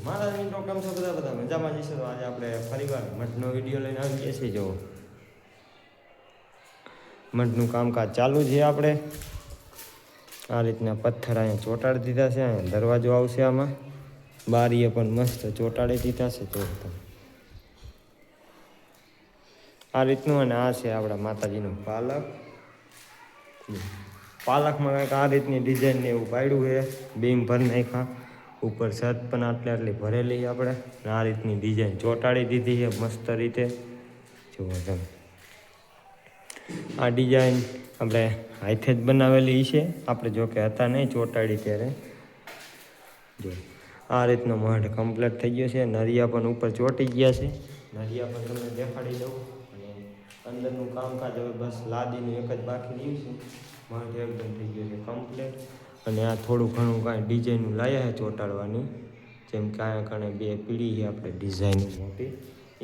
મારા મિત્રો કેમ છો? બધા મજામાં જઈશું. તો આજે આપણે ફરીવાર મઠનો વિડીયો લઈને આવી ગયા છીએ. જો મઠનું કામકાજ ચાલુ છે. આપણે આ રીતના પથ્થર અહીંયા ચોંટાડી દીધા છે. અહીંયા દરવાજો આવશે. આમાં બારીએ પણ મસ્ત ચોંટાડી દીધા છે. તો આ રીતનું. અને આ છે આપણા માતાજીનું પાલક. પાલકમાં કંઈક આ રીતની ડિઝાઇનને એવું પાડ્યું છે. બીમ ભરી નાખ્યા. ઉપર છત પણ આટલી ભરેલી આપણે. આ રીતની ડિઝાઇન ચોંટાડી દીધી છે મસ્ત રીતે. જુઓ તમે, આ ડિઝાઇન આપણે હાથે જ બનાવેલી છે. આપણે જોકે હતા નહીં ચોંટાડી ત્યારે. જો આ રીતનો મઢ કમ્પ્લીટ થઈ ગયો છે. નરિયા પણ ઉપર ચોંટી ગયા છે. નરિયા પણ તમને દેખાડી દઉં. અને અંદરનું કામકાજ હવે બસ લાદીનું એક જ બાકી રહ્યું છે. મઢ એકદમ થઈ ગયો છે કમ્પ્લીટ. અને આ થોડું ઘણું કાંઈ ડિઝાઇનનું લાવ્યા છે ચોંટાડવાની. જેમ કે અહીંયા કારણે બે પીળી છે આપણે ડિઝાઇન મોટી,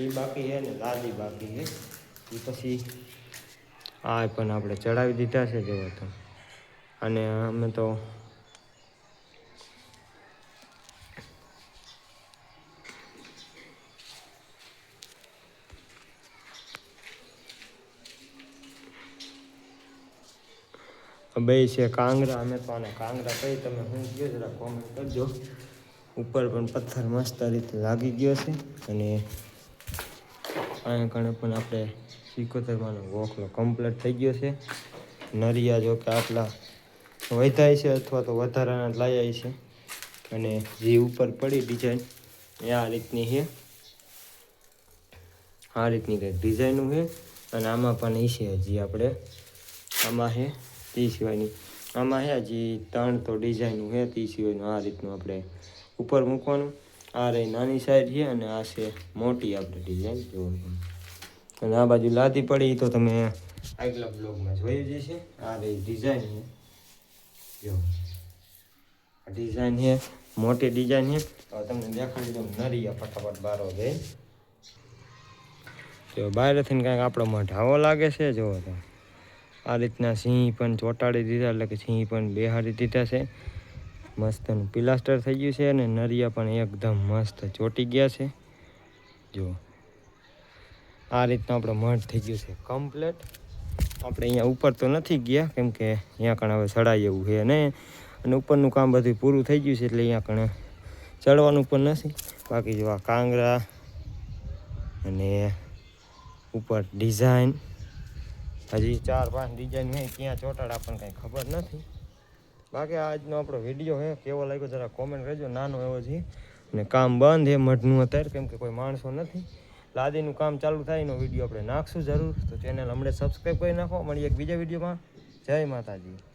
એ બાકી છે ને લાદી બાકી છે. એ પછી આ પણ આપણે ચડાવી દીધા છે. જેવો તો અને અમે તો બે છે કાંગરા. અમે તો આને કાંગરા કહી. તમે શું કહો જરા કોમેન્ટ કરજો. ઉપર પણ પથ્થર મસ્ત રીતે લાગી ગયો છે. અને અહીંયા કણે પણ આપણે 75 ગોખલો કમ્પ્લીટ થઈ ગયો છે. નરિયા જો કે આટલા વધાય છે અથવા તો વધારાના લાયા છે. અને જે ઉપર પડી ડિઝાઇન એ આ રીતની છે. આ રીતની કંઈક ડિઝાઇનું છે. અને આમાં પણ એ છે હજી આપણે આમાં છે તે સિવાયની. આમાં છે હજી 3 તો ડિઝાઇનું છે. તે સિવાયનું આ રીતનું આપણે ઉપર મૂકવાનું. આ રહી નાની સાઈડ છે અને આ છે મોટી આપણે ડિઝાઇન જોવાનું. અને આ બાજુ લાદી પડી તો તમે આગલા બ્લોગમાં જોઈ જશે. આ રહી ડિઝાઇન છે. જો આ ડિઝાઇન છે, મોટી ડિઝાઇન છે. તો તમને દેખાડી દઉં. નરિયા ફટાફટ બારો જાય. જો બહારથી કાંઈક આપણો મઢાવો લાગે છે. જો તો આ રીતના સિંહ પણ ચોંટાડી દીધા, એટલે કે સિંહ પણ બેહાડી દીધા છે. મસ્તનું પ્લાસ્ટર થઈ ગયું છે. અને નરિયા પણ એકદમ મસ્ત ચોંટી ગયા છે. જો આ રીતનું આપણો મઢ થઈ ગયું છે કમ્પ્લીટ. આપણે અહીંયા ઉપર તો નથી ગયા, કેમ કે અહીંયા કણ હવે ચડાય એવું છે નહીં. અને ઉપરનું કામ બધું પૂરું થઈ ગયું છે, એટલે અહીંયા કણે ચડવાનું પણ નથી. બાકી જો આ કાંગરા અને ઉપર ડિઝાઇન હજી 4-5 ડિઝાઇન છે. ક્યાં ચોંટાડા પણ કંઈ ખબર નથી. બાકી આજનો આપણો વિડીયો છે કેવો લાગ્યો જરા કોમેન્ટ કરજો. નાનો એવો છે અને કામ બંધ છે મઢનું અત્યારે, કેમ કે કોઈ માણસો નથી. લાદીનું કામ ચાલુ થાય એનો વિડીયો આપણે નાખશું જરૂર. તો ચેનલ હમણાં સબસ્ક્રાઈબ કરી નાખો. મળીએ એક બીજા વિડીયોમાં. જય માતાજી.